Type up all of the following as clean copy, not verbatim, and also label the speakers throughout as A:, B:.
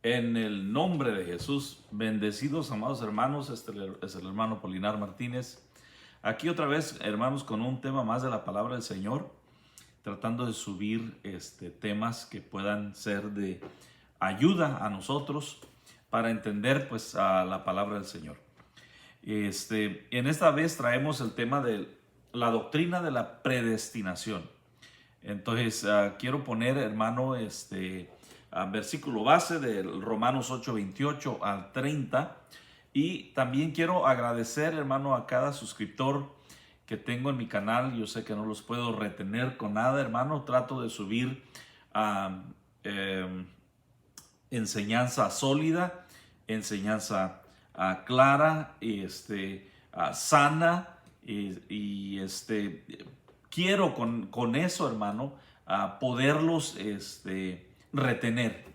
A: En el nombre de Jesús, bendecidos amados hermanos, este es el hermano Polinar Martínez. Aquí otra vez, hermanos, con un tema más de la palabra del Señor, tratando de subir temas que puedan ser de ayuda a nosotros para entender pues a la palabra del Señor. En esta vez traemos el tema de la doctrina de la predestinación. Entonces, quiero poner, hermano, versículo base del Romanos 8:28 al 30. Y también quiero agradecer, hermano, a cada suscriptor que tengo en mi canal. Yo sé que no los puedo retener con nada, hermano. Trato de subir ah, eh, enseñanza sólida, enseñanza clara y sana. Quiero con eso, hermano, poderlos retener.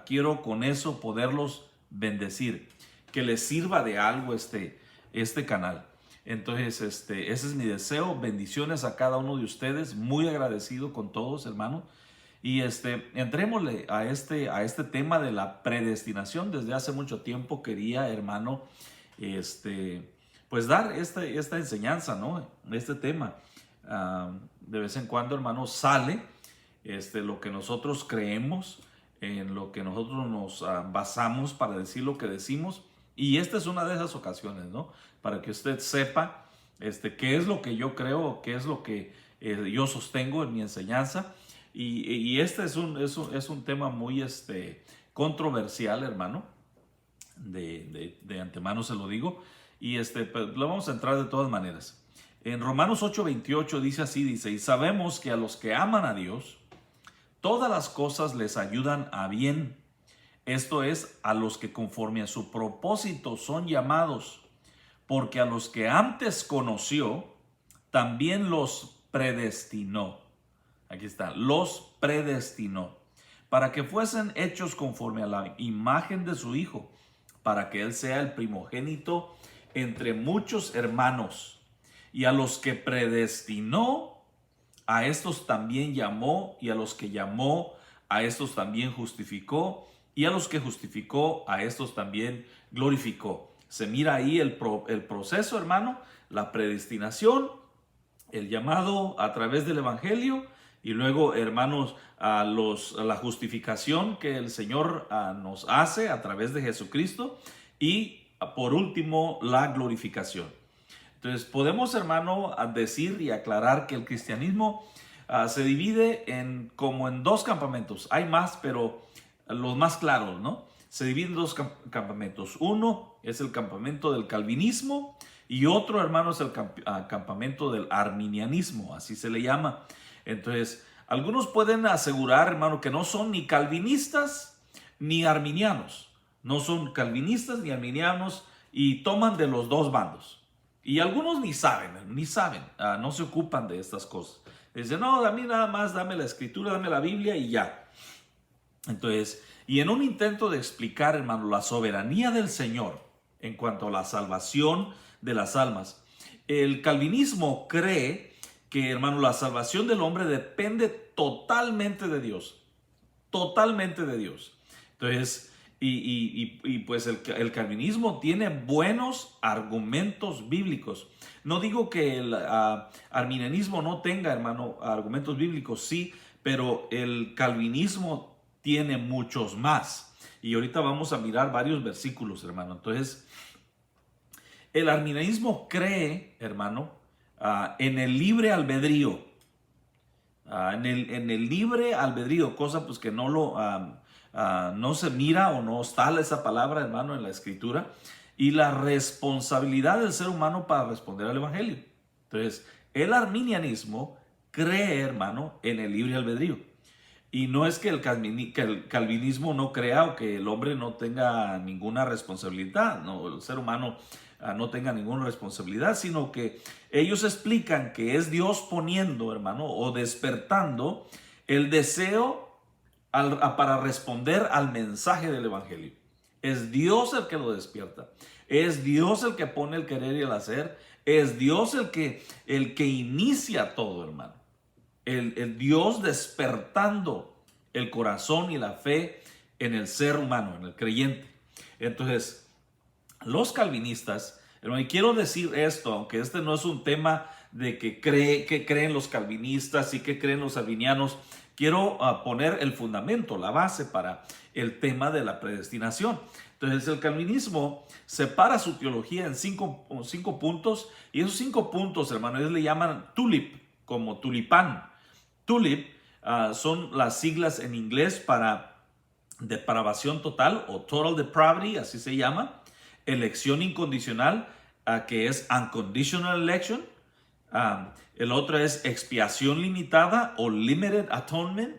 A: Quiero con eso poderlos bendecir, que les sirva de algo este canal. Entonces, ese es mi deseo. Bendiciones a cada uno de ustedes. Muy agradecido con todos, hermano. Y entrémosle a este tema de la predestinación. Desde hace mucho tiempo quería, hermano, pues dar esta enseñanza, ¿no? Este tema. De vez en cuando, hermano, sale lo que nosotros creemos, en lo que nosotros nos basamos para decir lo que decimos. Y esta es una de esas ocasiones, ¿no? Para que usted sepa qué es lo que yo creo, qué es lo que yo sostengo en mi enseñanza. Y este es un tema muy controversial, hermano. De antemano se lo digo. Y pues, lo vamos a entrar de todas maneras. En Romanos 8:28 dice así, dice, y sabemos que a los que aman a Dios, todas las cosas les ayudan a bien. Esto es, a los que conforme a su propósito son llamados, porque a los que antes conoció, también los predestinó. Aquí está, los predestinó, para que fuesen hechos conforme a la imagen de su Hijo, para que Él sea el primogénito entre muchos hermanos. Y a los que predestinó, a estos también llamó, y a los que llamó, a estos también justificó, y a los que justificó, a estos también glorificó. Se mira ahí el proceso, hermano, la predestinación, el llamado a través del Evangelio, y luego, hermanos, a la justificación que el Señor nos hace a través de Jesucristo, y por último, la glorificación. Entonces, podemos, hermano, decir y aclarar que el cristianismo se divide como en dos campamentos. Hay más, pero los más claros, ¿no? Se divide en dos campamentos. Uno es el campamento del calvinismo y otro, hermano, es el campamento del arminianismo, así se le llama. Entonces, algunos pueden asegurar, hermano, que no son ni calvinistas ni arminianos. No son calvinistas ni arminianos y toman de los dos bandos. Y algunos ni saben, no se ocupan de estas cosas. Dicen, no, a mí nada más dame la escritura, dame la Biblia y ya. Entonces, y en un intento de explicar, hermano, la soberanía del Señor en cuanto a la salvación de las almas, el calvinismo cree que, hermano, la salvación del hombre depende totalmente de Dios. Totalmente de Dios. Entonces, pues el calvinismo tiene buenos argumentos bíblicos. No digo que el arminianismo no tenga, hermano, argumentos bíblicos, sí, pero el calvinismo tiene muchos más. Y ahorita vamos a mirar varios versículos, hermano. Entonces, el arminianismo cree, hermano, en el libre albedrío. En el libre albedrío, cosa pues que no se mira o no está esa palabra, hermano, en la escritura, y la responsabilidad del ser humano para responder al evangelio. Entonces, el arminianismo cree, hermano, en el libre albedrío. Y no es que el calvinismo no crea o que el hombre no tenga ninguna responsabilidad, no, el ser humano no tenga ninguna responsabilidad, sino que ellos explican que es Dios poniendo, hermano, o despertando el deseo para responder al mensaje del evangelio. Es Dios el que lo despierta. Es Dios el que pone el querer y el hacer. Es Dios el que inicia todo, hermano. El Dios despertando el corazón y la fe en el ser humano, en el creyente. Entonces, los calvinistas, hermano, y quiero decir esto, aunque este no es un tema de que creen los calvinistas y que creen los arminianos, quiero poner el fundamento, la base para el tema de la predestinación. Entonces, el calvinismo separa su teología en cinco puntos, y esos 5 puntos, hermano, ellos le llaman tulip, como tulipán. Tulip son las siglas en inglés para depravación total o total depravity, así se llama. Elección incondicional, que es unconditional election. El otro es expiación limitada o limited atonement.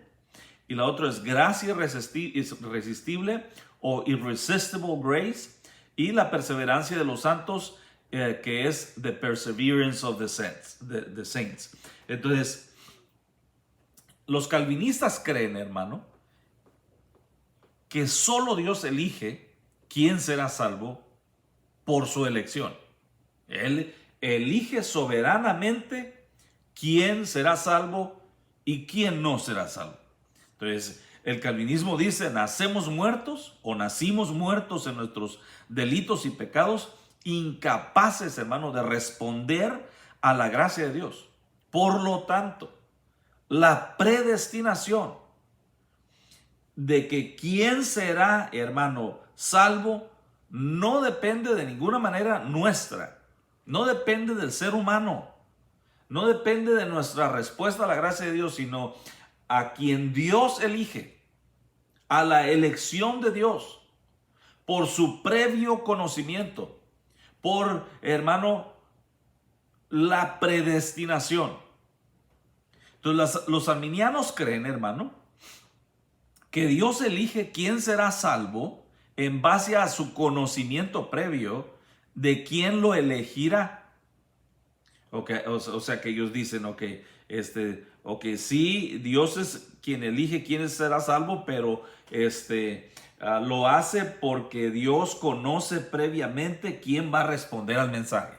A: Y la otra es gracia irresistible o irresistible grace. Y la perseverancia de los santos, que es the perseverance of the saints. Entonces, los calvinistas creen, hermano, que solo Dios elige quién será salvo por su elección. Él elige soberanamente quién será salvo y quién no será salvo. Entonces, el calvinismo dice, nacemos muertos o nacimos muertos en nuestros delitos y pecados, incapaces, hermano, de responder a la gracia de Dios. Por lo tanto, la predestinación de que quién será, hermano, salvo, no depende de ninguna manera nuestra. No depende del ser humano. No depende de nuestra respuesta a la gracia de Dios, sino a quien Dios elige, a la elección de Dios, por su previo conocimiento, por, hermano, la predestinación. Entonces, los arminianos creen, hermano, que Dios elige quién será salvo en base a su conocimiento previo de quién lo elegirá. Okay, o sea que ellos dicen, sí, Dios es quien elige quién será salvo, pero lo hace porque Dios conoce previamente quién va a responder al mensaje.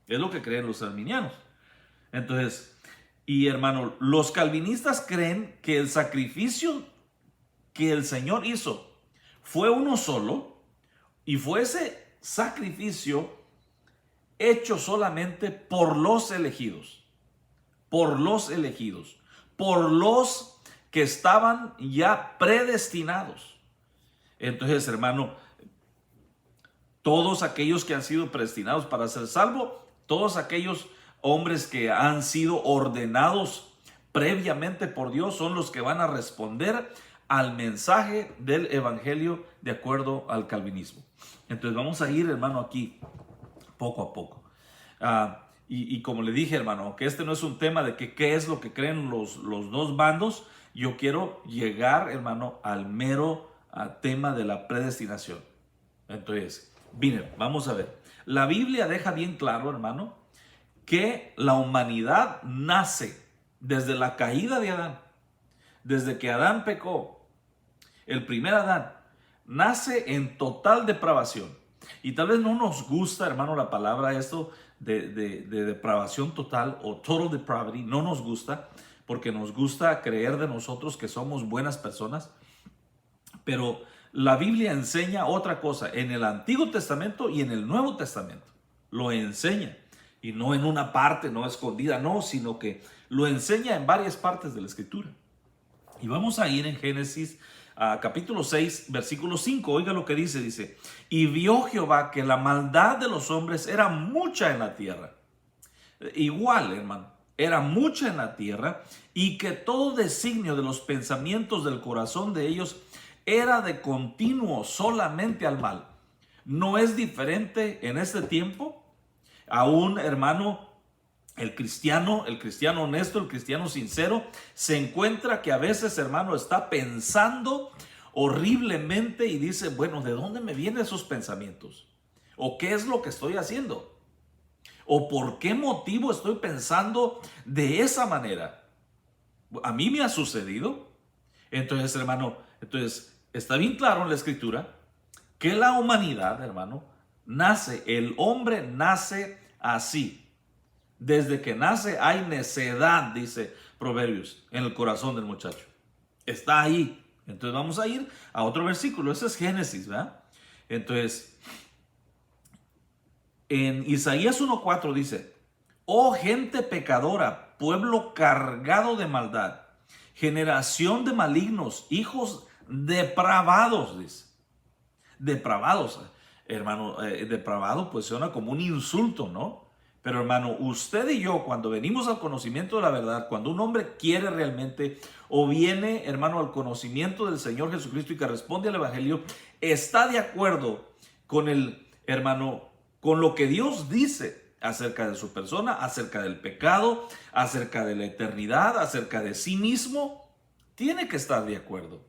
A: Es lo que creen los arminianos. Entonces, y hermano, los calvinistas creen que el sacrificio que el Señor hizo fue uno solo, y fue ese sacrificio hecho solamente por los elegidos, por los que estaban ya predestinados. Entonces, hermano, todos aquellos que han sido predestinados para ser salvos, todos aquellos hombres que han sido ordenados previamente por Dios, son los que van a responder al mensaje del evangelio de acuerdo al calvinismo. Entonces vamos a ir, hermano, aquí poco a poco. Y como le dije, hermano, que este no es un tema de qué es lo que creen los dos bandos. Yo quiero llegar, hermano, al mero tema de la predestinación. Entonces, miren, vamos a ver. La Biblia deja bien claro, hermano, que la humanidad nace desde la caída de Adán. Desde que Adán pecó, el primer Adán, nace en total depravación. Y tal vez no nos gusta, hermano, la palabra esto de depravación total o total depravity. No nos gusta, porque nos gusta creer de nosotros que somos buenas personas. Pero la Biblia enseña otra cosa. En el Antiguo Testamento y en el Nuevo Testamento lo enseña. Y no en una parte, no escondida, no, sino que lo enseña en varias partes de la Escritura. Y vamos a ir en Génesis capítulo 6, versículo 5. Oiga lo que dice. Y vio Jehová que la maldad de los hombres era mucha en la tierra. Igual, hermano, era mucha en la tierra, y que todo designio de los pensamientos del corazón de ellos era de continuo solamente al mal. No es diferente en este tiempo. Aún, hermano, el cristiano honesto, el cristiano sincero, se encuentra que a veces, hermano, está pensando horriblemente y dice, bueno, ¿de dónde me vienen esos pensamientos? ¿O qué es lo que estoy haciendo? ¿O por qué motivo estoy pensando de esa manera? A mí me ha sucedido. Entonces, hermano, está bien claro en la Escritura que la humanidad, hermano, el hombre nace así. Desde que nace hay necedad, dice Proverbios, en el corazón del muchacho. Está ahí. Entonces vamos a ir a otro versículo. Ese es Génesis, ¿verdad? Entonces, en Isaías 1:4 dice: oh gente pecadora, pueblo cargado de maldad, generación de malignos, hijos depravados, dice. Depravados, hermano, depravado pues suena como un insulto, ¿no? Pero hermano, usted y yo, cuando venimos al conocimiento de la verdad, cuando un hombre quiere realmente o viene, hermano, al conocimiento del Señor Jesucristo y que responde al Evangelio, está de acuerdo con el, hermano, con lo que Dios dice acerca de su persona, acerca del pecado, acerca de la eternidad, acerca de sí mismo, tiene que estar de acuerdo.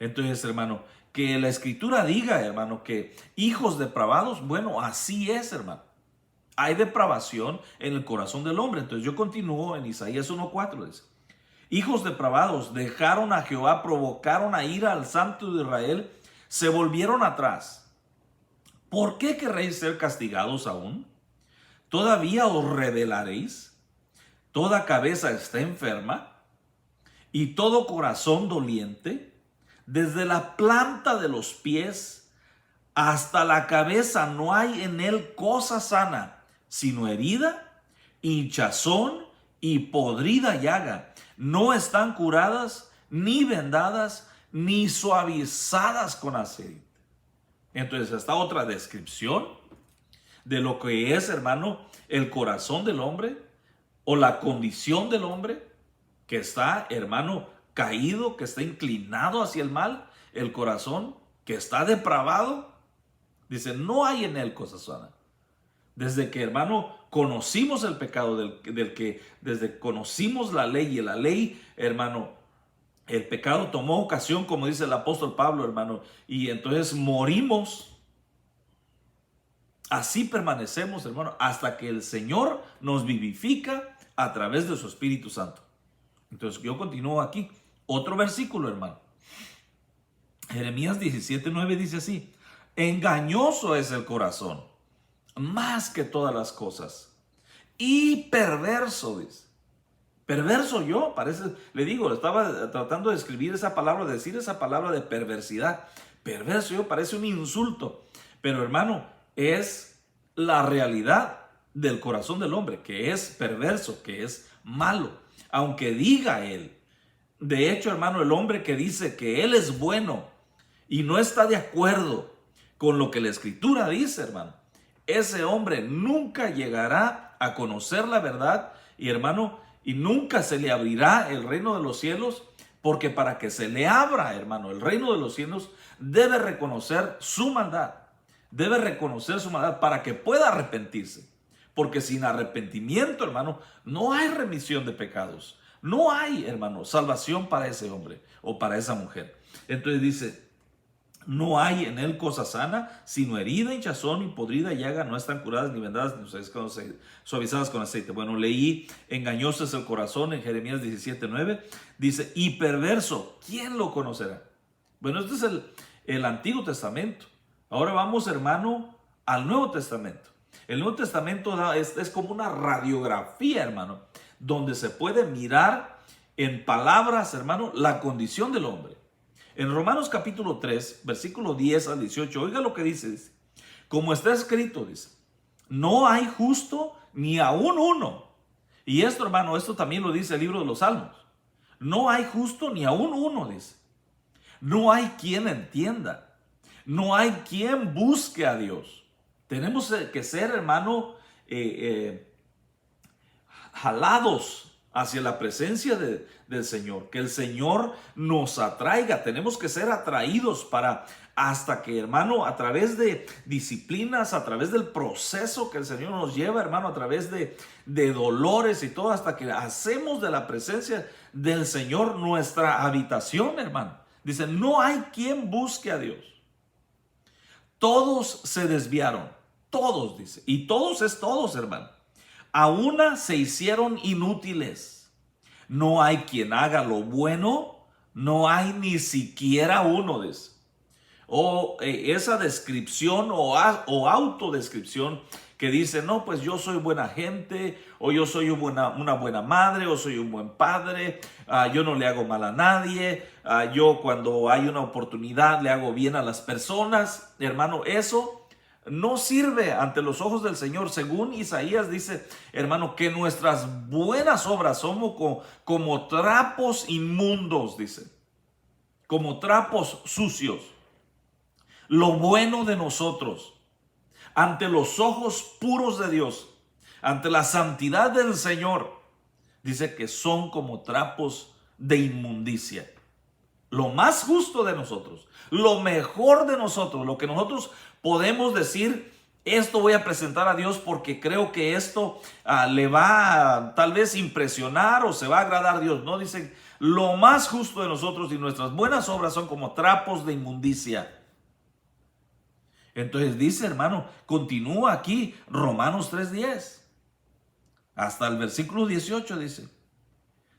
A: Entonces, hermano, que la Escritura diga, hermano, que hijos depravados, bueno, así es, hermano. Hay depravación en el corazón del hombre. Entonces yo continúo en Isaías 1:4, dice: hijos depravados dejaron a Jehová, provocaron a ira al Santo de Israel, se volvieron atrás. ¿Por qué querréis ser castigados aún? ¿Todavía os rebelaréis? ¿Toda cabeza está enferma y todo corazón doliente? Desde la planta de los pies hasta la cabeza no hay en él cosa sana, sino herida, hinchazón y podrida llaga. No están curadas, ni vendadas, ni suavizadas con aceite. Entonces, esta otra descripción de lo que es, hermano, el corazón del hombre o la condición del hombre que está, hermano, caído, que está inclinado hacia el mal, el corazón que está depravado. Dice, no hay en él cosa sana. Desde que, hermano, conocimos el pecado, desde que conocimos la ley, y la ley, hermano, el pecado tomó ocasión, como dice el apóstol Pablo, hermano, y entonces morimos. Así permanecemos, hermano, hasta que el Señor nos vivifica a través de su Espíritu Santo. Entonces yo continúo aquí. Otro versículo, hermano. Jeremías 17:9 dice así: engañoso es el corazón, más que todas las cosas, y perverso, dice. Perverso yo, parece, le digo, estaba tratando de escribir esa palabra, de decir esa palabra de perversidad. Perverso yo, parece un insulto. Pero hermano, es la realidad del corazón del hombre, que es perverso, que es malo. Aunque diga él, de hecho, hermano, el hombre que dice que él es bueno y no está de acuerdo con lo que la Escritura dice, hermano, ese hombre nunca llegará a conocer la verdad, y hermano, y nunca se le abrirá el reino de los cielos, porque para que se le abra, hermano, el reino de los cielos, debe reconocer su maldad. Debe reconocer su maldad para que pueda arrepentirse. Porque sin arrepentimiento, hermano, no hay remisión de pecados. No hay, hermano, salvación para ese hombre o para esa mujer. Entonces dice, no hay en él cosa sana, sino herida, hinchazón y podrida llaga, no están curadas ni vendadas ni suavizadas con aceite. Bueno, leí, engañoso es el corazón en Jeremías 17:9. Dice, y perverso, ¿quién lo conocerá? Bueno, este es el Antiguo Testamento. Ahora vamos, hermano, al Nuevo Testamento. El Nuevo Testamento es como una radiografía, hermano, donde se puede mirar en palabras, hermano, la condición del hombre. En Romanos capítulo 3, versículo 10 al 18, oiga lo que dice, como está escrito, dice, no hay justo ni aún uno. Y esto, hermano, esto también lo dice el libro de los Salmos. No hay justo ni aún uno, dice. No hay quien entienda. No hay quien busque a Dios. Tenemos que ser, hermano, jalados hacia la presencia del Señor, que el Señor nos atraiga. Tenemos que ser atraídos hasta que, hermano, a través de disciplinas, a través del proceso que el Señor nos lleva, hermano, a través de dolores y todo, hasta que hacemos de la presencia del Señor nuestra habitación, hermano. Dice, no hay quien busque a Dios. Todos se desviaron, todos, dice, y todos es todos, hermano. A una se hicieron inútiles. No hay quien haga lo bueno, no hay ni siquiera uno, dice. o esa descripción o autodescripción que dice, no, pues yo soy buena gente, o yo soy una buena madre, o soy un buen padre, yo no le hago mal a nadie, yo cuando hay una oportunidad le hago bien a las personas. Hermano, eso no sirve ante los ojos del Señor. Según Isaías dice, hermano, que nuestras buenas obras somos como trapos inmundos, dice, como trapos sucios. Lo bueno de nosotros ante los ojos puros de Dios, ante la santidad del Señor, dice que son como trapos de inmundicia. Lo más justo de nosotros, lo mejor de nosotros, lo que nosotros podemos decir, esto voy a presentar a Dios porque creo que esto le va a tal vez impresionar o se va a agradar a Dios. No, dicen, lo más justo de nosotros y nuestras buenas obras son como trapos de inmundicia. Entonces dice, hermano, continúa aquí Romanos 3:10 hasta el versículo 18 dice,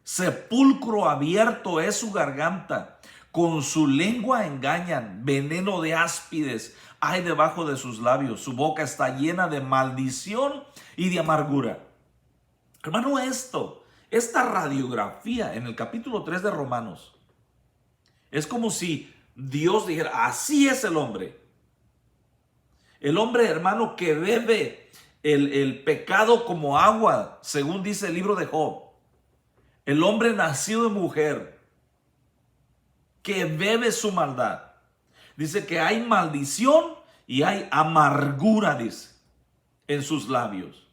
A: sepulcro abierto es su garganta, con su lengua engañan, veneno de áspides hay debajo de sus labios, su boca está llena de maldición y de amargura. Hermano, esta radiografía en el capítulo 3 de Romanos, es como si Dios dijera, así es el hombre. El hombre, hermano, que bebe el pecado como agua, según dice el libro de Job. El hombre nacido de mujer, que bebe su maldad. Dice que hay maldición y hay amargura, dice, en sus labios.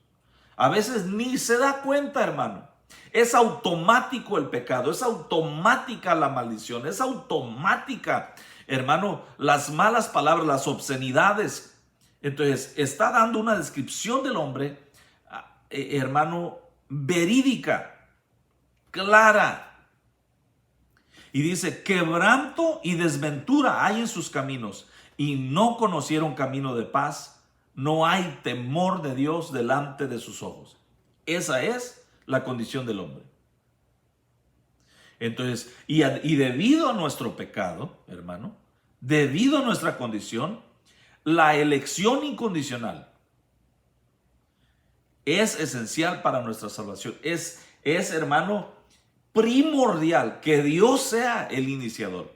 A: A veces ni se da cuenta, hermano. Es automático el pecado, es automática la maldición, es automática, hermano, las malas palabras, las obscenidades. Entonces, está dando una descripción del hombre, hermano, verídica, clara. Y dice, quebranto y desventura hay en sus caminos, y no conocieron camino de paz. No hay temor de Dios delante de sus ojos. Esa es la condición del hombre. Entonces, y debido a nuestro pecado, hermano, debido a nuestra condición, la elección incondicional es esencial para nuestra salvación. Es, hermano, primordial que Dios sea el iniciador.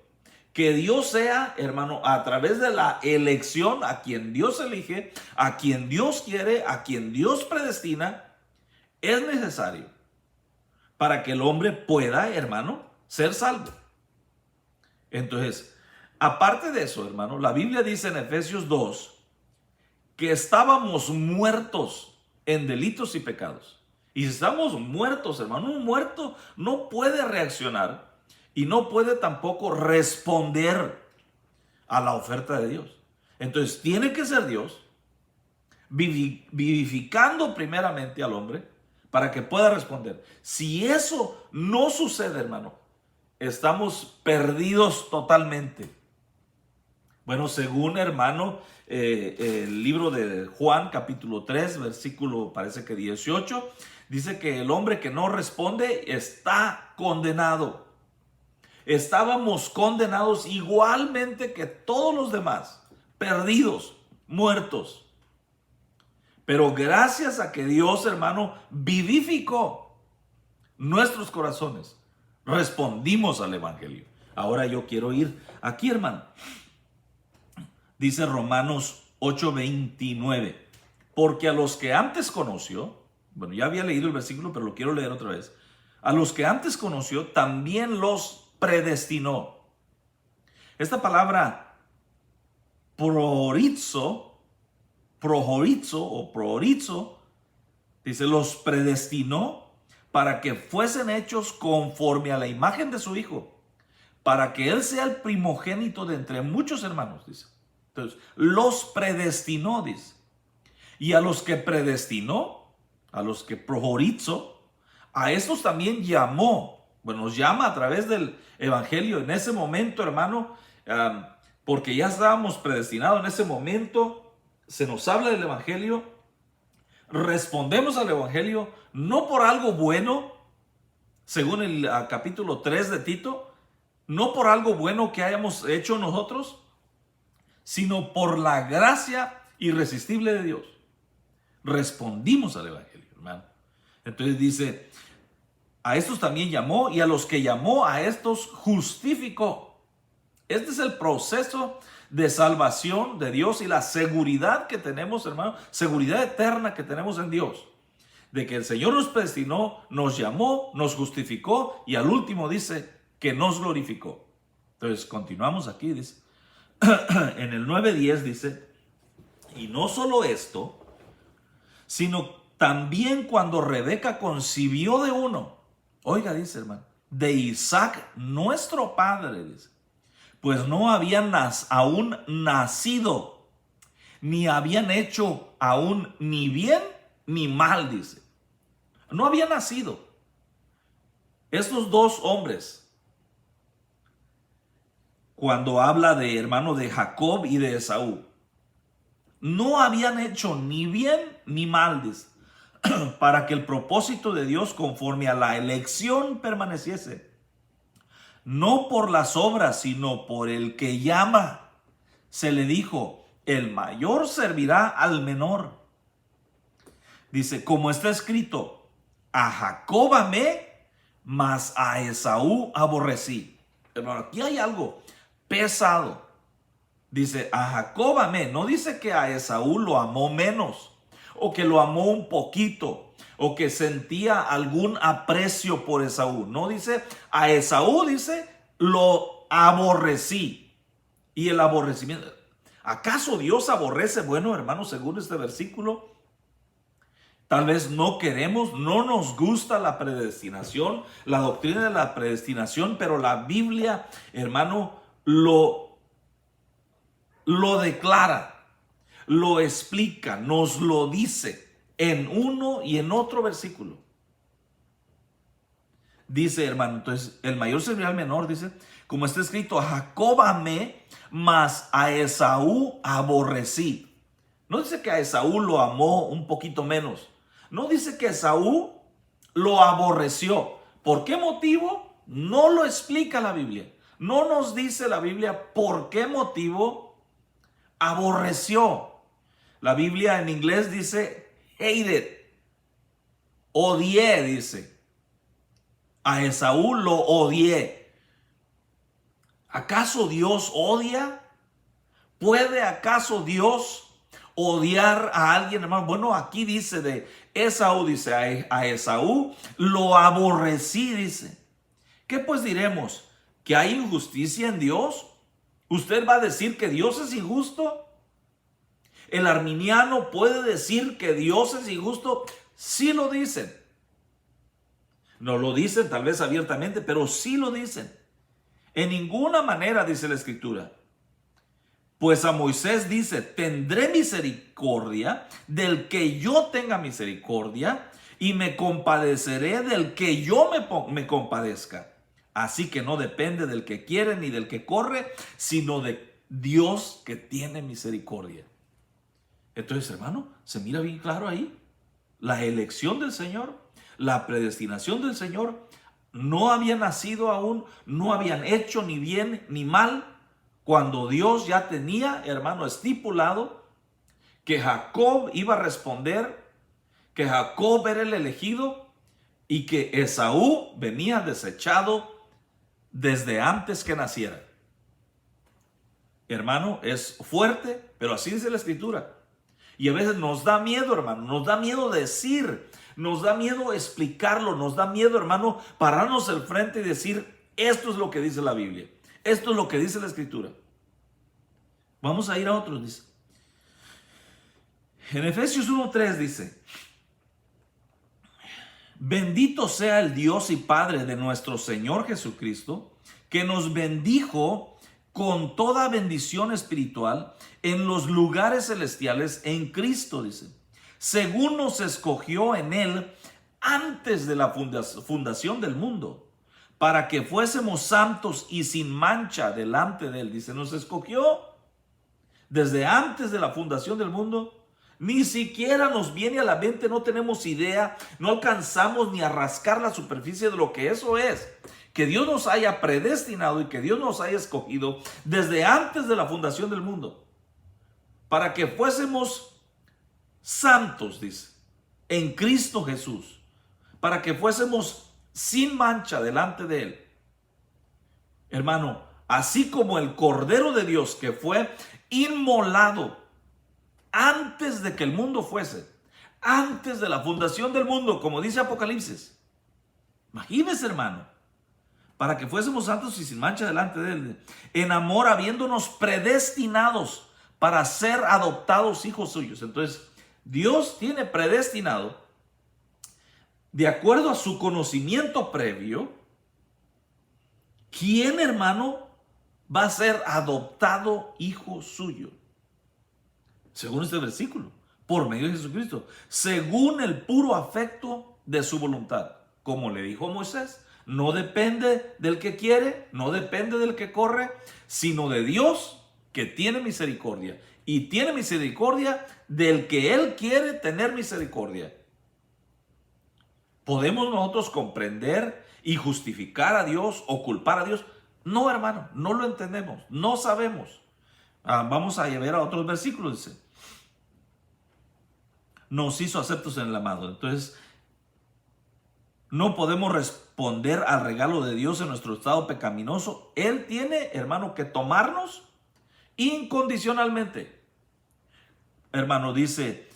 A: Que Dios sea, hermano, a través de la elección, a quien Dios elige, a quien Dios quiere, a quien Dios predestina, es necesario para que el hombre pueda, hermano, ser salvo. Entonces, aparte de eso, hermano, la Biblia dice en Efesios 2 que estábamos muertos en delitos y pecados. Y si estamos muertos, hermano, un muerto no puede reaccionar y no puede tampoco responder a la oferta de Dios. Entonces, tiene que ser Dios vivificando primeramente al hombre para que pueda responder. Si eso no sucede, hermano, estamos perdidos totalmente. Bueno, según, hermano, el libro de Juan, capítulo 3, versículo, parece que 18, dice que el hombre que no responde está condenado. Estábamos condenados igualmente que todos los demás, perdidos, muertos. Pero gracias a que Dios, hermano, vivificó nuestros corazones, respondimos al evangelio. Ahora yo quiero ir aquí, hermano. Dice Romanos 8:29, porque a los que antes conoció, bueno, ya había leído el versículo, pero lo quiero leer otra vez. A los que antes conoció, también los predestinó. Esta palabra prohorizo, dice, los predestinó para que fuesen hechos conforme a la imagen de su Hijo, para que Él sea el primogénito de entre muchos hermanos, dice. Entonces, los predestinó, dice. Y a los que predestinó, a los que prohorizo, a estos también llamó. Bueno, nos llama a través del evangelio en ese momento, hermano, porque ya estábamos predestinados en ese momento. Se nos habla del evangelio, respondemos al evangelio, no por algo bueno, según el capítulo 3 de Tito, no por algo bueno que hayamos hecho nosotros, sino por la gracia irresistible de Dios. Respondimos al Evangelio, hermano. Entonces dice, a estos también llamó, y a los que llamó, a estos justificó. Este es el proceso de salvación de Dios y la seguridad que tenemos, hermano, seguridad eterna que tenemos en Dios. De que el Señor nos predestinó, nos llamó, nos justificó y al último dice que nos glorificó. Entonces continuamos aquí, dice, en el 9:10 dice, y no solo esto, sino también cuando Rebeca concibió de uno, oiga, dice hermano, de Isaac nuestro padre, dice, pues no habían aún nacido, ni habían hecho aún ni bien ni mal, dice. No había nacido. Estos dos hombres, cuando habla de hermano de Jacob y de Esaú, no habían hecho ni bien ni mal, dice, para que el propósito de Dios conforme a la elección permaneciese. No por las obras, sino por el que llama. Se le dijo, el mayor servirá al menor. Dice, como está escrito, a Jacob amé, mas a Esaú aborrecí. Hermano, aquí hay algo pesado. Dice, a Jacob amé. No dice que a Esaú lo amó menos, o que lo amó un poquito, o que sentía algún aprecio por Esaú. No dice, a Esaú dice, lo aborrecí. Y el aborrecimiento, ¿acaso Dios aborrece? Bueno, hermanos, según este versículo, tal vez no queremos, no nos gusta la predestinación, la doctrina de la predestinación, pero la Biblia, hermano, lo declara, lo explica, nos lo dice en uno y en otro versículo. Dice, hermano, entonces el mayor servirá al menor, dice, como está escrito, a Jacob amé, mas a Esaú aborrecí. No dice que a Esaú lo amó un poquito menos. No dice que Esaú lo aborreció. ¿Por qué motivo? No lo explica la Biblia. No nos dice la Biblia por qué motivo aborreció. La Biblia en inglés dice hated. Odié, dice. A Esaú lo odié. ¿Acaso Dios odia? ¿Puede acaso Dios odiar a alguien, hermano? Bueno, aquí dice de Esaú, dice a Esaú lo aborrecí, dice. ¿Qué pues diremos? ¿Que hay injusticia en Dios? ¿Usted va a decir que Dios es injusto? ¿El arminiano puede decir que Dios es injusto? Sí lo dicen. No lo dicen tal vez abiertamente, pero sí lo dicen. En ninguna manera dice la Escritura. Pues a Moisés dice, tendré misericordia del que yo tenga misericordia y me compadeceré del que yo me compadezca. Así que no depende del que quiere ni del que corre, sino de Dios que tiene misericordia. Entonces, hermano, se mira bien claro ahí. La elección del Señor, la predestinación del Señor, no había nacido aún, no habían hecho ni bien ni mal, cuando Dios ya tenía, hermano, estipulado que Jacob iba a responder, que Jacob era el elegido y que Esaú venía desechado desde antes que naciera. Hermano, es fuerte, pero así dice la Escritura. Y a veces nos da miedo, hermano, nos da miedo decir, nos da miedo explicarlo, nos da miedo, hermano, pararnos al frente y decir, esto es lo que dice la Biblia. Esto es lo que dice la Escritura. Vamos a ir a otros, dice. En Efesios 1:3 dice, bendito sea el Dios y Padre de nuestro Señor Jesucristo, que nos bendijo con toda bendición espiritual en los lugares celestiales en Cristo, dice, según nos escogió en Él antes de la fundación del mundo, para que fuésemos santos y sin mancha delante de Él. Dice, nos escogió desde antes de la fundación del mundo. Ni siquiera nos viene a la mente, no tenemos idea, no alcanzamos ni a rascar la superficie de lo que eso es. Que Dios nos haya predestinado y que Dios nos haya escogido desde antes de la fundación del mundo. para que fuésemos santos, dice, en Cristo Jesús, para que fuésemos sin mancha delante de Él. Hermano, así como el Cordero de Dios que fue inmolado antes de que el mundo fuese, antes de la fundación del mundo, como dice Apocalipsis. Imagínese, hermano, para que fuésemos santos y sin mancha delante de Él, en amor habiéndonos predestinados para ser adoptados hijos suyos. Entonces, Dios tiene predestinado, de acuerdo a su conocimiento previo, quién, hermano, va a ser adoptado hijo suyo. Según este versículo, por medio de Jesucristo, según el puro afecto de su voluntad. Como le dijo Moisés, no depende del que quiere, no depende del que corre, sino de Dios que tiene misericordia. Y tiene misericordia del que Él quiere tener misericordia. ¿Podemos nosotros comprender y justificar a Dios o culpar a Dios? No, hermano, no lo entendemos, no sabemos. Vamos a ver a otros versículos, dice. Nos hizo aceptos en el amado. Entonces, no podemos responder al regalo de Dios en nuestro estado pecaminoso. Él tiene, hermano, que tomarnos incondicionalmente. Hermano, dice,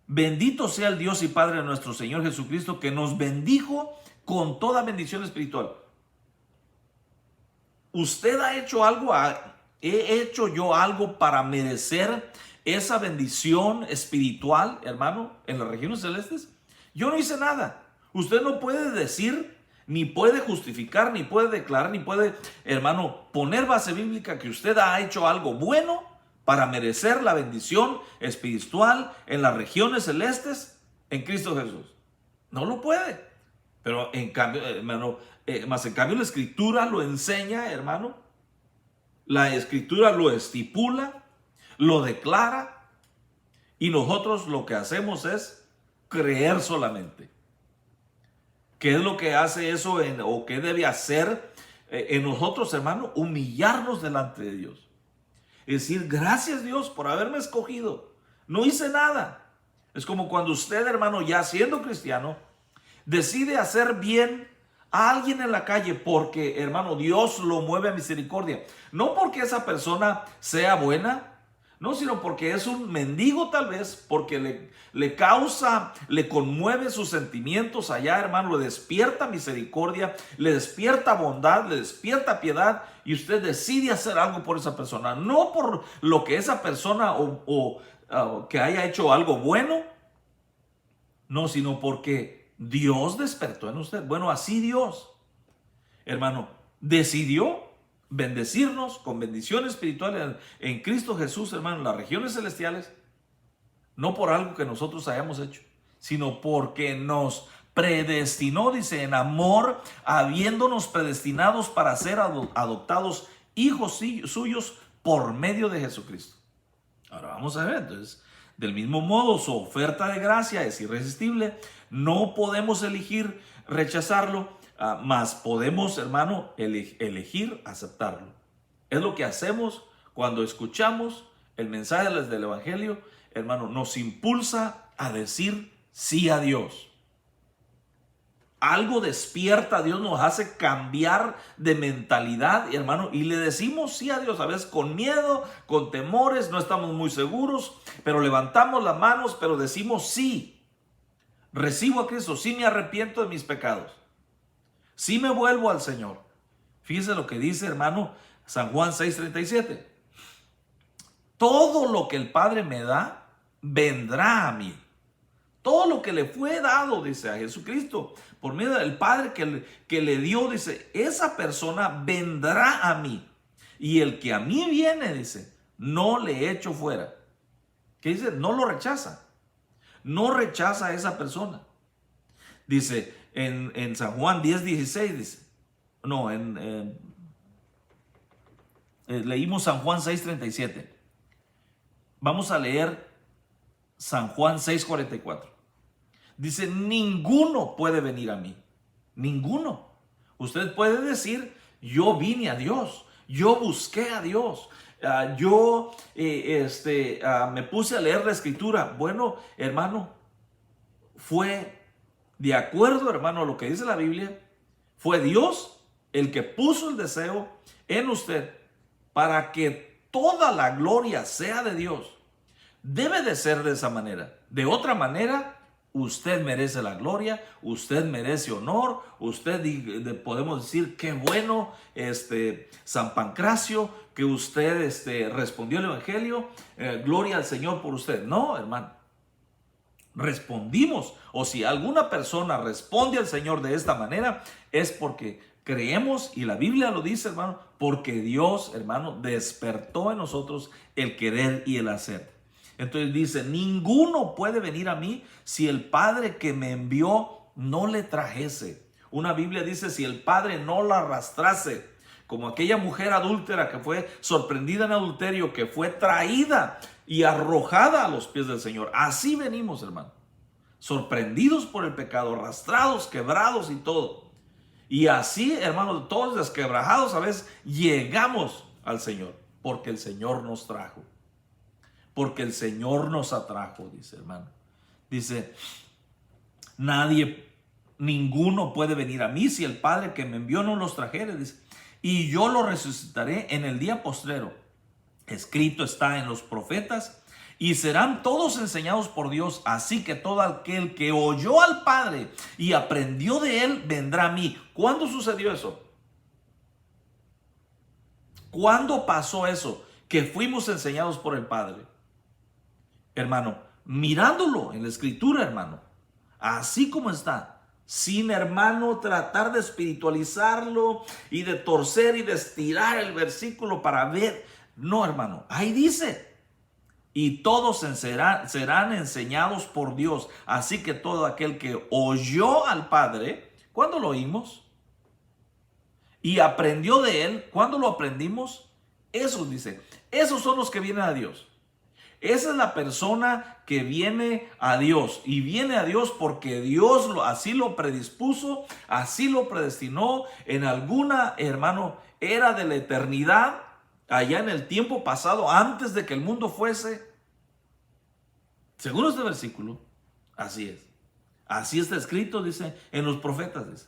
A: bendito sea el Dios y Padre de nuestro Señor Jesucristo, que nos bendijo con toda bendición espiritual. ¿Usted ha hecho algo? ¿He hecho yo algo para merecer esa bendición espiritual, hermano, en las regiones celestes? Yo no hice nada. Usted no puede decir, ni puede justificar, ni puede declarar, ni puede, hermano, poner base bíblica que usted ha hecho algo bueno para merecer la bendición espiritual en las regiones celestes en Cristo Jesús. No lo puede. Pero en cambio, hermano, más en cambio la Escritura lo enseña, hermano. La Escritura lo estipula, lo declara, y nosotros lo que hacemos es creer solamente. ¿Qué es lo que hace eso o qué debe hacer en nosotros, hermano? Humillarnos delante de Dios. Es decir, gracias Dios por haberme escogido. No hice nada. Es como cuando usted, hermano, ya siendo cristiano, decide hacer bien a alguien en la calle porque, hermano, Dios lo mueve a misericordia. No porque esa persona sea buena, no, sino porque es un mendigo tal vez, porque le causa, le conmueve sus sentimientos allá, hermano, le despierta misericordia, le despierta bondad, le despierta piedad, y usted decide hacer algo por esa persona. No por lo que esa persona que haya hecho algo bueno, no, sino porque Dios despertó en usted. Bueno, así Dios, hermano, decidió bendecirnos con bendición espiritual en Cristo Jesús, hermano, en las regiones celestiales, no por algo que nosotros hayamos hecho, sino porque nos predestinó, dice, en amor, habiéndonos predestinados para ser adoptados hijos suyos por medio de Jesucristo. Ahora vamos a ver, entonces, del mismo modo, su oferta de gracia es irresistible, no podemos elegir rechazarlo, mas podemos, hermano, elegir aceptarlo. Es lo que hacemos cuando escuchamos el mensaje del Evangelio, hermano, nos impulsa a decir sí a Dios. Algo despierta a Dios, nos hace cambiar de mentalidad, hermano, y le decimos sí a Dios, a veces con miedo, con temores, no estamos muy seguros, pero levantamos las manos, pero decimos sí. Recibo a Cristo, sí me arrepiento de mis pecados. Sí me vuelvo al Señor. Fíjese lo que dice, hermano, San Juan 6:37. Todo lo que el Padre me da, vendrá a mí. Todo lo que le fue dado, dice, a Jesucristo, por medio del Padre que le dio, dice, esa persona vendrá a mí. Y el que a mí viene, dice, no le echo fuera. ¿Qué dice? No lo rechaza. No rechaza a esa persona. Dice, en San Juan 10:16 dice, no, leímos San Juan 6:37. Vamos a leer San Juan 6:44. Dice, ninguno puede venir a mí. Ninguno. Usted puede decir, yo vine a Dios, yo busqué a Dios, Yo me puse a leer la escritura. Bueno, hermano, fue de acuerdo, hermano, a lo que dice la Biblia. Fue Dios el que puso el deseo en usted para que toda la gloria sea de Dios. Debe de ser de esa manera. De otra manera, usted merece la gloria, usted merece honor, podemos decir, qué bueno, San Pancracio, que usted respondió el evangelio, gloria al Señor por usted. No, hermano. Respondimos, o si alguna persona responde al Señor de esta manera, es porque creemos, y la Biblia lo dice, hermano, porque Dios, hermano, despertó en nosotros el querer y el hacer. Entonces dice, ninguno puede venir a mí si el Padre que me envió no le trajese. Una Biblia dice, si el Padre no la arrastrase, como aquella mujer adúltera que fue sorprendida en adulterio, que fue traída y arrojada a los pies del Señor. Así venimos, hermano, sorprendidos por el pecado, arrastrados, quebrados y todo. Y así, hermano, todos desquebrajados a veces llegamos al Señor, porque el Señor nos trajo. Porque el Señor nos atrajo, dice, hermano. Dice, ninguno puede venir a mí si el Padre que me envió no los trajere, dice, y yo lo resucitaré en el día postrero. Escrito está en los profetas, y serán todos enseñados por Dios, así que todo aquel que oyó al Padre y aprendió de él, vendrá a mí. ¿Cuándo sucedió eso? ¿Cuándo pasó eso? Que fuimos enseñados por el Padre. Hermano, mirándolo en la escritura, hermano, así como está, sin, hermano, tratar de espiritualizarlo y de torcer y de estirar el versículo para ver. No, hermano, ahí dice, y todos serán enseñados por Dios. Así que todo aquel que oyó al Padre, ¿cuándo lo oímos? Y aprendió de él, ¿cuándo lo aprendimos? Esos, dice, esos son los que vienen a Dios. Esa es la persona que viene a Dios, y viene a Dios porque Dios así lo predispuso, así lo predestinó en alguna, hermano, era de la eternidad, allá en el tiempo pasado, antes de que el mundo fuese. Según este versículo, así es. Así está escrito, dice, en los profetas, dice.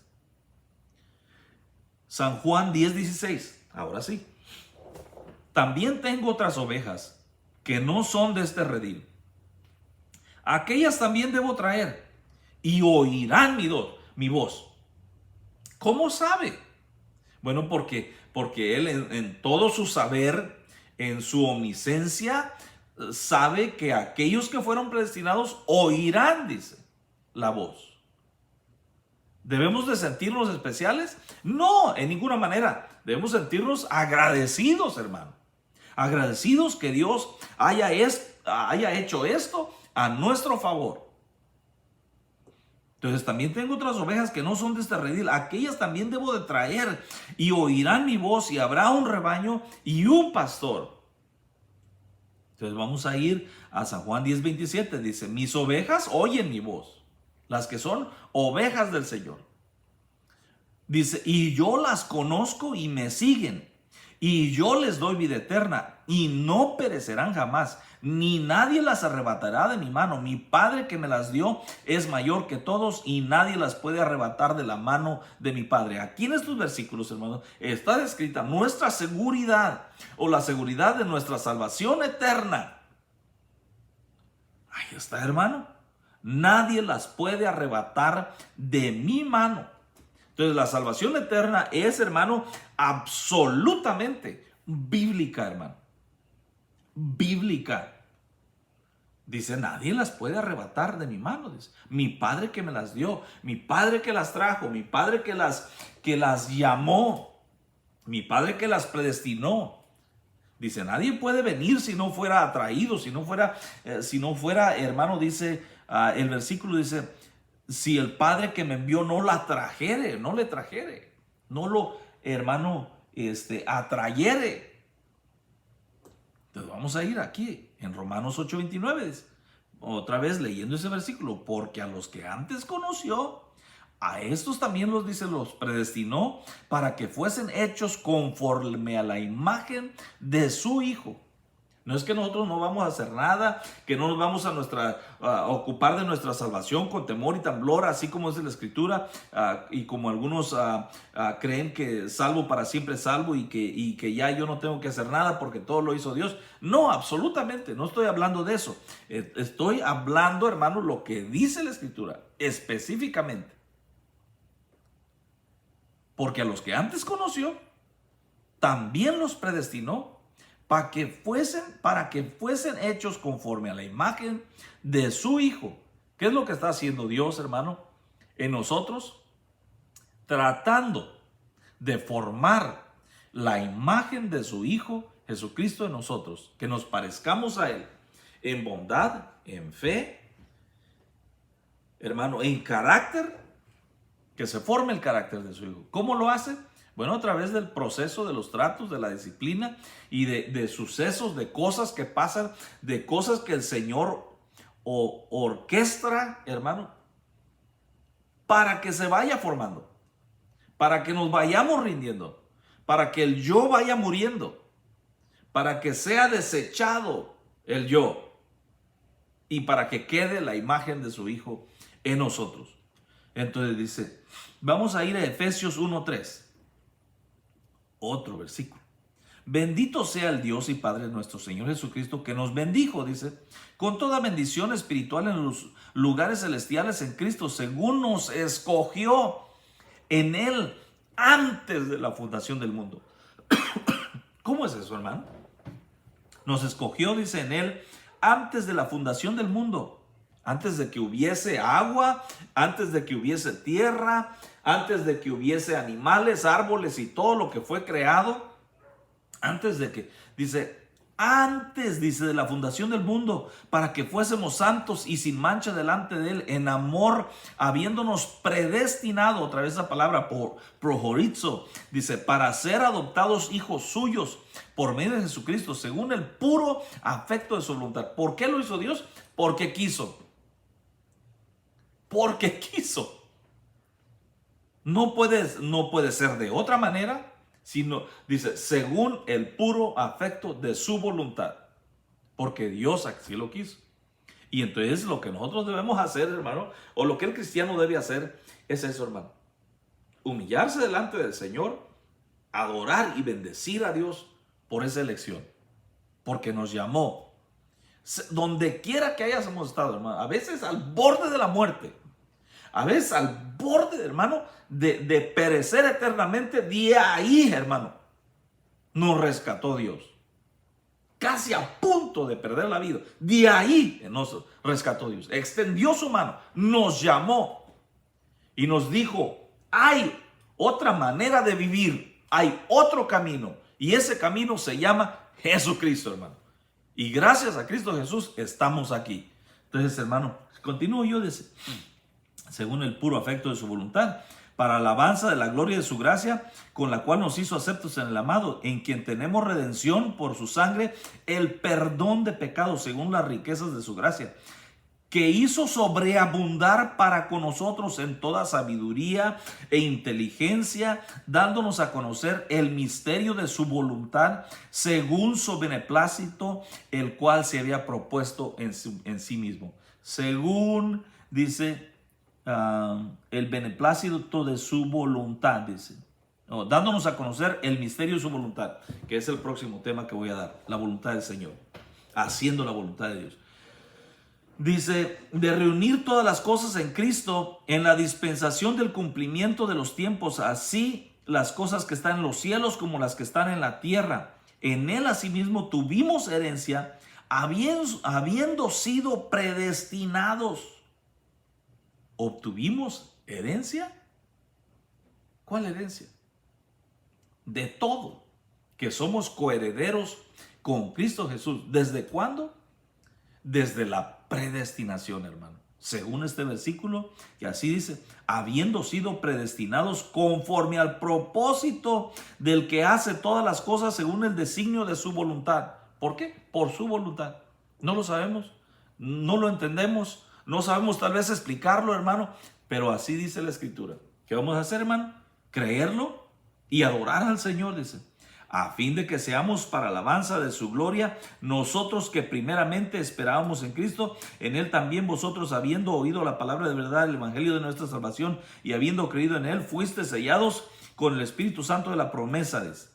A: San Juan 10:16, ahora sí. También tengo otras ovejas que no son de este redil. Aquellas también debo traer, y oirán mi voz. ¿Cómo sabe? Bueno, porque Él en todo su saber, en su omnisciencia, sabe que aquellos que fueron predestinados oirán, dice, la voz. ¿Debemos de sentirnos especiales? No, en ninguna manera. Debemos sentirnos agradecidos, hermano. Agradecidos que Dios haya hecho esto a nuestro favor. Entonces también tengo otras ovejas que no son de este redil. Aquellas también debo de traer, y oirán mi voz, y habrá un rebaño y un pastor. Entonces vamos a ir a San Juan 10:27. Dice, mis ovejas oyen mi voz, las que son ovejas del Señor. Dice, y yo las conozco y me siguen, y yo les doy vida eterna, y no perecerán jamás, ni nadie las arrebatará de mi mano. Mi Padre que me las dio es mayor que todos, y nadie las puede arrebatar de la mano de mi Padre. Aquí en estos versículos, hermanos, está descrita nuestra seguridad, o la seguridad de nuestra salvación eterna. Ahí está, hermano. Nadie las puede arrebatar de mi mano. Entonces la salvación eterna es, hermano, absolutamente bíblica, hermano. Bíblica. Dice, nadie las puede arrebatar de mi mano. Dice, mi Padre que me las dio, mi Padre que las trajo, mi Padre que las llamó, mi Padre que las predestinó. Dice, nadie puede venir si no fuera atraído, si no fuera, hermano, dice, el versículo dice, si el Padre que me envió no le trajere, no lo, hermano, atrayere. Entonces vamos a ir aquí en Romanos 8:29, otra vez leyendo ese versículo, porque a los que antes conoció, A estos también los dice, los predestinó para que fuesen hechos conforme a la imagen de su Hijo. No es que nosotros no vamos a hacer nada, que no nos vamos a ocupar de nuestra salvación con temor y temblor, así como es en la Escritura, y como algunos creen que salvo para siempre salvo y que ya yo no tengo que hacer nada porque todo lo hizo Dios. No, absolutamente, no estoy hablando de eso. Estoy hablando, hermano, lo que dice la Escritura específicamente. Porque a los que antes conoció, también los predestinó para que fuesen hechos conforme a la imagen de su Hijo. ¿Qué es lo que está haciendo Dios, hermano, en nosotros? Tratando de formar la imagen de su Hijo Jesucristo en nosotros, que nos parezcamos a Él en bondad, en fe, hermano, en carácter, que se forme el carácter de su Hijo. ¿Cómo lo hace? Bueno, a través del proceso de los tratos, de la disciplina y de sucesos, de cosas que pasan, de cosas que el Señor orquestra, hermano, para que se vaya formando, para que nos vayamos rindiendo, para que el yo vaya muriendo, para que sea desechado el yo y para que quede la imagen de su Hijo en nosotros. Entonces dice, vamos a ir a Efesios 1:3. Otro versículo. Bendito sea el Dios y Padre de nuestro Señor Jesucristo, que nos bendijo, dice, con toda bendición espiritual en los lugares celestiales en Cristo, según nos escogió en Él antes de la fundación del mundo. ¿Cómo es eso, hermano? Nos escogió, dice, en Él antes de la fundación del mundo. Antes de que hubiese agua, antes de que hubiese tierra, antes de que hubiese animales, árboles y todo lo que fue creado, antes de que, dice, de la fundación del mundo, para que fuésemos santos y sin mancha delante de Él, en amor, habiéndonos predestinado, otra vez esa palabra, por prohorizo, dice, para ser adoptados hijos suyos por medio de Jesucristo, según el puro afecto de su voluntad. ¿Por qué lo hizo Dios? Porque quiso. Porque quiso. No puede ser de otra manera, sino, dice, según el puro afecto de su voluntad. Porque Dios así lo quiso. Y entonces lo que nosotros debemos hacer, hermano, o lo que el cristiano debe hacer, es eso, hermano. Humillarse delante del Señor, adorar y bendecir a Dios por esa elección. Porque nos llamó. Donde quiera que hayamos estado, hermano, a veces al borde de la muerte, a veces al borde, hermano, de perecer eternamente, de ahí, hermano, nos rescató Dios. Casi a punto de perder la vida, de ahí nos rescató Dios. Extendió su mano, nos llamó y nos dijo, hay otra manera de vivir, hay otro camino, y ese camino se llama Jesucristo, hermano. Y gracias a Cristo Jesús estamos aquí. Entonces, hermano, continúo yo, dice, según el puro afecto de su voluntad, para alabanza de la gloria de su gracia, con la cual nos hizo aceptos en el amado, en quien tenemos redención por su sangre, el perdón de pecados según las riquezas de su gracia, que hizo sobreabundar para con nosotros en toda sabiduría e inteligencia, dándonos a conocer el misterio de su voluntad, según su beneplácito, el cual se había propuesto en sí mismo. Según, dice, el beneplácito de su voluntad, dice. Dándonos a conocer el misterio de su voluntad, que es el próximo tema que voy a dar, la voluntad del Señor, haciendo la voluntad de Dios. Dice, de reunir todas las cosas en Cristo, en la dispensación del cumplimiento de los tiempos, así las cosas que están en los cielos como las que están en la tierra. En Él asimismo tuvimos herencia, habiendo sido predestinados. ¿Obtuvimos herencia? ¿Cuál herencia? De todo, que somos coherederos con Cristo Jesús. ¿Desde cuándo? Desde la predestinación, hermano. Según este versículo, que así dice, habiendo sido predestinados conforme al propósito del que hace todas las cosas según el designio de su voluntad. ¿Por qué? Por su voluntad. No lo sabemos, no lo entendemos, no sabemos tal vez explicarlo, hermano, Pero así dice la Escritura. ¿Qué vamos a hacer, hermano? Creerlo y adorar al Señor, dice. A fin de que seamos para alabanza de su gloria, nosotros que primeramente esperábamos en Cristo, en Él también vosotros, habiendo oído la palabra de verdad, el evangelio de nuestra salvación, y habiendo creído en Él, fuiste sellados con el Espíritu Santo de la promesa, dice.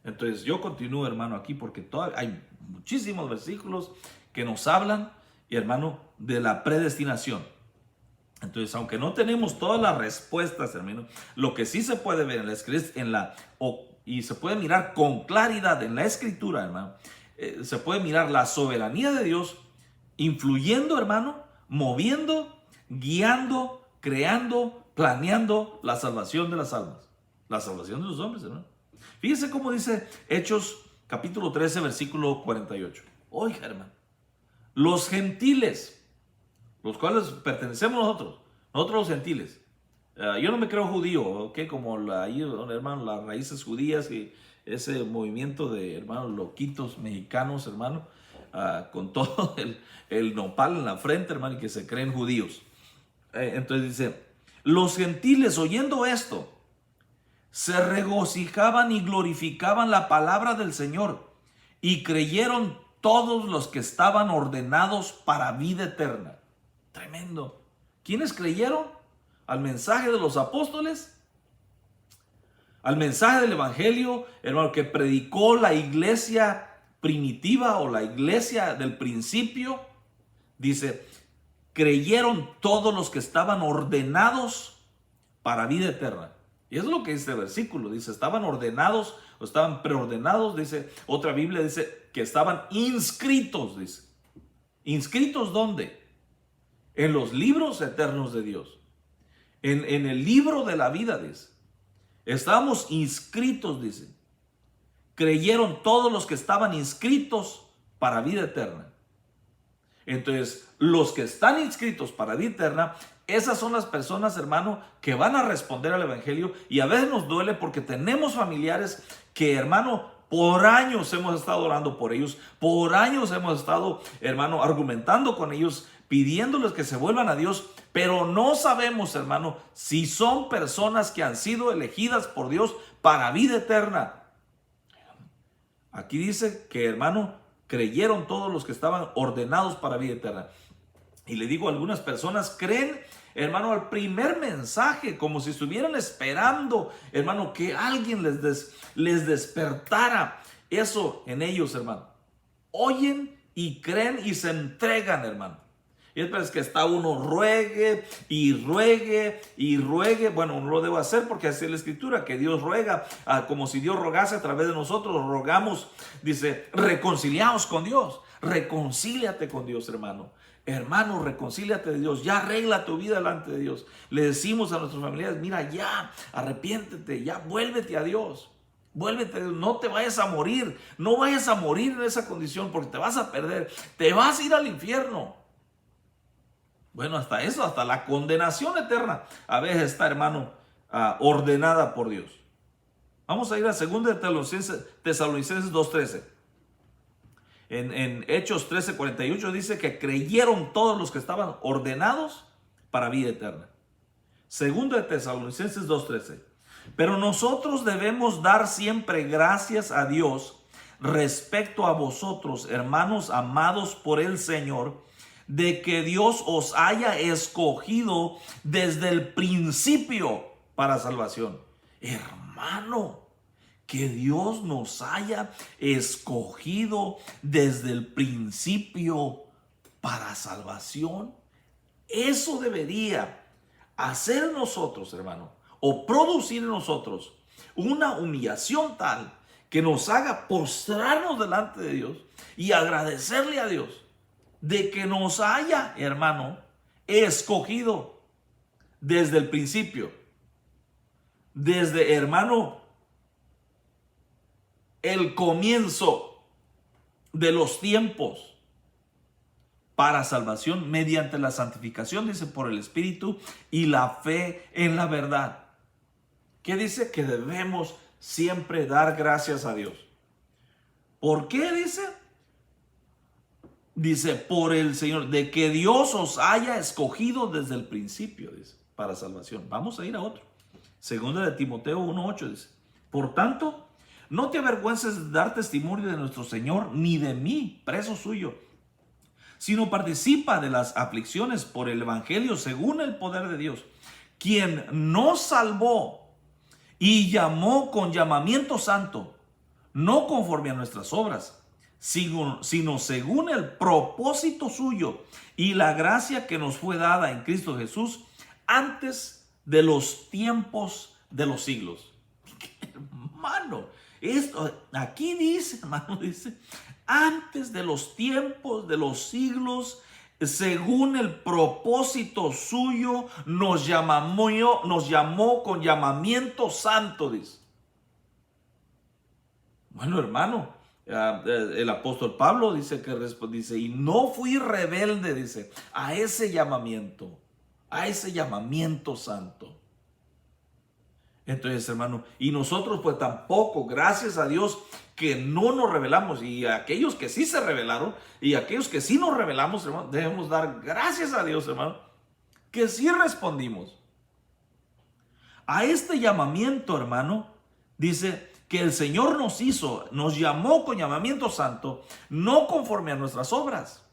A: Entonces yo continúo, hermano, aquí porque hay muchísimos versículos que nos hablan, y hermano, de la predestinación. Entonces, aunque no tenemos todas las respuestas, hermano, lo que sí se puede ver y se puede mirar con claridad en la Escritura, hermano, se puede mirar la soberanía de Dios influyendo, hermano, moviendo, guiando, creando, planeando la salvación de las almas, la salvación de los hombres, hermano. Fíjese cómo dice Hechos capítulo 13, versículo 48. Oiga, hermano, los gentiles, los cuales pertenecemos nosotros los gentiles. Yo no me creo judío, ¿ok? Como ahí, hermano, las raíces judías y ese movimiento de hermanos loquitos mexicanos, hermano, con todo el nopal en la frente, hermano, y que se creen judíos. Entonces dice, los gentiles oyendo esto, se regocijaban y glorificaban la palabra del Señor, y creyeron todos los que estaban ordenados para vida eterna. Tremendo. ¿Quiénes creyeron al mensaje de los apóstoles? Al mensaje del evangelio, hermano, que predicó la iglesia primitiva o la iglesia del principio. Dice, creyeron todos los que estaban ordenados para vida eterna. Y eso es lo que dice el versículo. Dice, estaban ordenados o estaban preordenados. Dice, otra Biblia dice que estaban inscritos. Dice, ¿inscritos dónde? En los libros eternos de Dios. En el libro de la vida, dice. Estamos inscritos, dice. Creyeron todos los que estaban inscritos para vida eterna. Entonces, los que están inscritos para vida eterna, esas son las personas, hermano, que van a responder al evangelio. Y a veces nos duele porque tenemos familiares que, hermano, por años hemos estado orando por ellos. Por años hemos estado, hermano, argumentando con ellos, pidiéndoles que se vuelvan a Dios, pero no sabemos, hermano, si son personas que han sido elegidas por Dios para vida eterna. Aquí dice que, hermano, creyeron todos los que estaban ordenados para vida eterna. Y le digo, algunas personas creen, hermano, al primer mensaje, como si estuvieran esperando, hermano, que alguien les despertara eso en ellos, hermano. Oyen y creen y se entregan, hermano. Y es que está uno ruegue y ruegue y ruegue. Bueno, no lo debo hacer porque así es la Escritura, que Dios ruega, como si Dios rogase a través de nosotros, rogamos. Dice, reconciliaos con Dios. Reconcíliate con Dios, hermano. Hermano, reconcíliate de Dios. Ya arregla tu vida delante de Dios. Le decimos a nuestros familiares, mira, ya, arrepiéntete, ya, vuélvete a Dios. Vuélvete, no te vayas a morir. No vayas a morir en esa condición porque te vas a perder. Te vas a ir al infierno. Bueno, hasta eso, hasta la condenación eterna, a veces está, hermano, ordenada por Dios. Vamos a ir a 2 Tesalonicenses 2:13. En Hechos 13:48 dice que creyeron todos los que estaban ordenados para vida eterna. 2 Tesalonicenses 2:13. Pero nosotros debemos dar siempre gracias a Dios respecto a vosotros, hermanos amados por el Señor, de que Dios os haya escogido desde el principio para salvación. Hermano, que Dios nos haya escogido desde el principio para salvación. Eso debería hacer en nosotros, hermano, o producir en nosotros una humillación tal que nos haga postrarnos delante de Dios y agradecerle a Dios de que nos haya, hermano, escogido desde el principio. Desde, hermano, el comienzo de los tiempos para salvación mediante la santificación, dice, por el Espíritu y la fe en la verdad. ¿Qué dice? Que debemos siempre dar gracias a Dios. ¿Por qué dice? Dice, por el Señor, de que Dios os haya escogido desde el principio, dice. para salvación. Vamos a ir a otro. Segunda de Timoteo 1:8 dice: por tanto, no te avergüences de dar testimonio de nuestro Señor, ni de mí, preso suyo, sino participa de las aflicciones por el evangelio según el poder de Dios, quien nos salvó y llamó con llamamiento santo, no conforme a nuestras obras, sino según el propósito suyo y la gracia que nos fue dada en Cristo Jesús antes de los tiempos de los siglos. Hermano, esto aquí dice, hermano, dice, antes de los tiempos de los siglos, según el propósito suyo, nos llamó con llamamiento santo, dice. Bueno, hermano, el apóstol Pablo dice y no fui rebelde, dice, a ese llamamiento santo. Entonces, hermano, y nosotros pues tampoco, gracias a Dios, que no nos rebelamos. Y aquellos que sí se rebelaron y aquellos que sí nos rebelamos, hermano, debemos dar gracias a Dios, hermano, que sí respondimos a este llamamiento, hermano. Dice que el Señor nos llamó con llamamiento santo, no conforme a nuestras obras,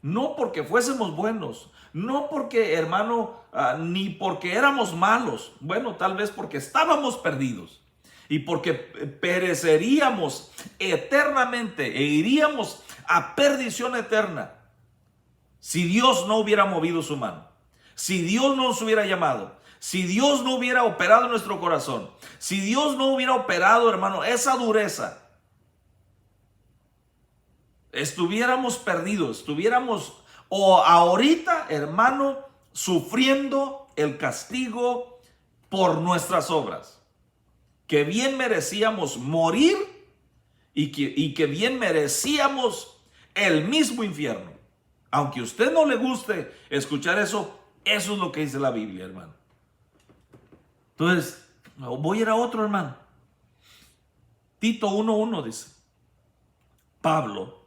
A: no porque fuésemos buenos, no porque, hermano, ni porque éramos malos. Bueno, tal vez porque estábamos perdidos y porque pereceríamos eternamente e iríamos a perdición eterna si Dios no hubiera movido su mano, si Dios no nos hubiera llamado, si Dios no hubiera operado en nuestro corazón, si Dios no hubiera operado, hermano, esa dureza, estuviéramos perdidos, estuviéramos o ahorita, hermano, sufriendo el castigo por nuestras obras, que bien merecíamos morir y que bien merecíamos el mismo infierno. Aunque a usted no le guste escuchar eso, eso es lo que dice la Biblia, hermano. Entonces, voy a ir a otro, hermano. Tito 1:1 dice: Pablo,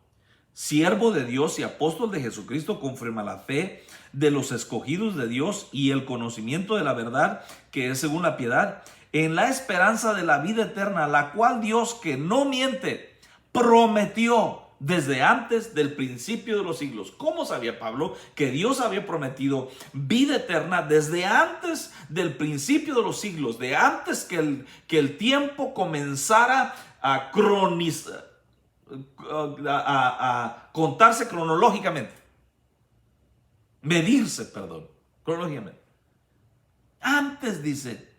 A: siervo de Dios y apóstol de Jesucristo, conforme a la fe de los escogidos de Dios y el conocimiento de la verdad que es según la piedad, en la esperanza de la vida eterna, la cual Dios, que no miente, prometió desde antes del principio de los siglos. ¿Cómo sabía Pablo que Dios había prometido vida eterna desde antes del principio de los siglos, de antes que el tiempo comenzara a contarse cronológicamente, medirse, cronológicamente? Antes, dice,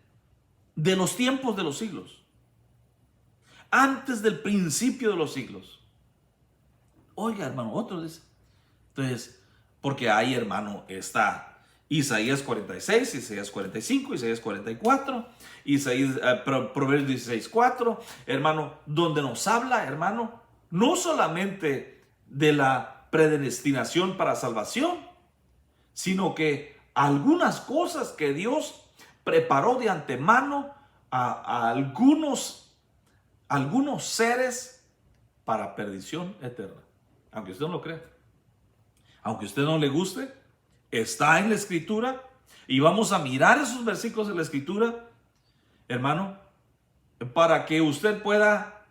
A: de los tiempos de los siglos, antes del principio de los siglos. Oiga, hermano, otro dice. Entonces, porque ahí, hermano, está Isaías 46, Isaías 45, Isaías 44, Proverbios 16:4, hermano, donde nos habla, hermano, no solamente de la predestinación para salvación, sino que algunas cosas que Dios preparó de antemano a algunos seres para perdición eterna. Aunque usted no lo crea, aunque usted no le guste, está en la Escritura y vamos a mirar esos versículos de la Escritura, hermano, para que usted pueda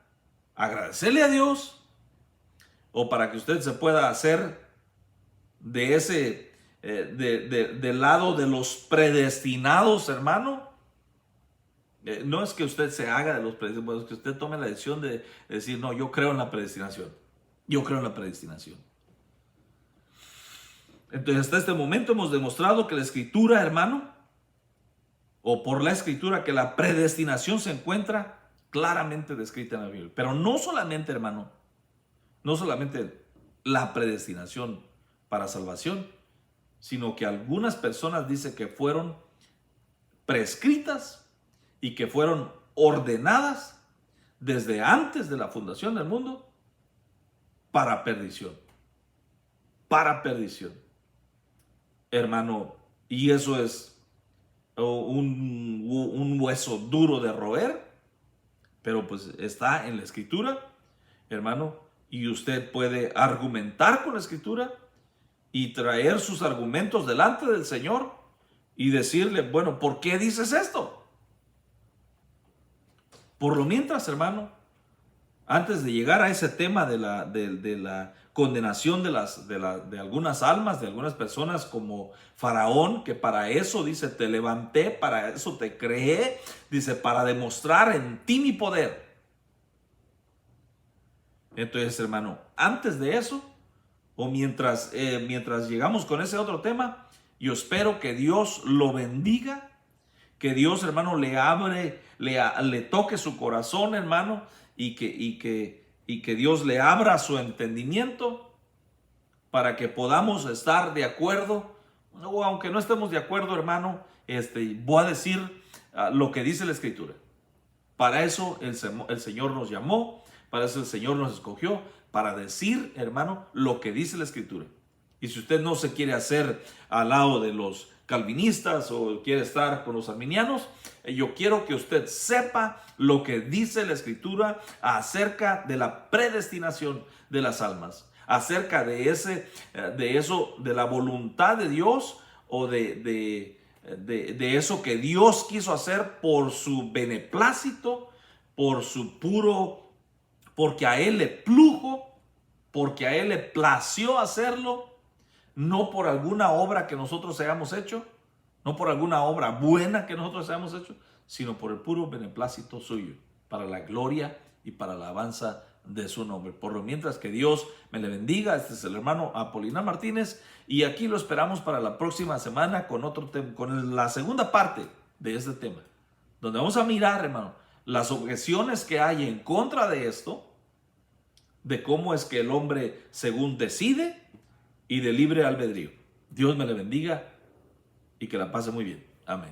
A: agradecerle a Dios o para que usted se pueda hacer de ese del lado de los predestinados, hermano. No es que usted se haga de los predestinados, es que usted tome la decisión de decir: no, yo creo en la predestinación. Yo creo en la predestinación. Entonces, hasta este momento hemos demostrado que la Escritura, hermano, o por la Escritura, que la predestinación se encuentra claramente descrita en la Biblia. Pero no solamente, hermano, no solamente la predestinación para salvación, sino que algunas personas dicen que fueron prescritas y que fueron ordenadas desde antes de la fundación del mundo para perdición. Para perdición. Hermano, y eso es un hueso duro de roer, pero pues está en la Escritura, hermano, y usted puede argumentar con la Escritura y traer sus argumentos delante del Señor y decirle, bueno, ¿por qué dices esto? Por lo mientras, hermano, antes de llegar a ese tema de la condenación de algunas almas, de algunas personas como Faraón, que para eso, dice, te levanté, para eso te creé, dice, para demostrar en ti mi poder. Entonces, hermano, antes de eso, o mientras llegamos con ese otro tema, yo espero que Dios lo bendiga, que Dios, hermano, le toque su corazón, hermano, y que Dios le abra su entendimiento para que podamos estar de acuerdo, o aunque no estemos de acuerdo, hermano, voy a decir lo que dice la Escritura. Para eso el Señor nos llamó, para eso el Señor nos escogió, para decir, hermano, lo que dice la Escritura. Y si usted no se quiere hacer al lado de los calvinistas o quiere estar con los arminianos, yo quiero que usted sepa lo que dice la Escritura acerca de la predestinación de las almas, acerca de eso, de la voluntad de Dios o de eso que Dios quiso hacer por su beneplácito, porque a Él le plujo, porque a Él le plació hacerlo, no por alguna obra que nosotros hayamos hecho, no por alguna obra buena que nosotros hayamos hecho, sino por el puro beneplácito suyo, para la gloria y para la alabanza de su nombre. Por lo mientras, que Dios me le bendiga. Este es el hermano Apolinar Martínez, y aquí lo esperamos para la próxima semana con la segunda parte de este tema, donde vamos a mirar, hermano, las objeciones que hay en contra de esto, de cómo es que el hombre según decide y de libre albedrío. Dios me le bendiga y que la pase muy bien. Amén.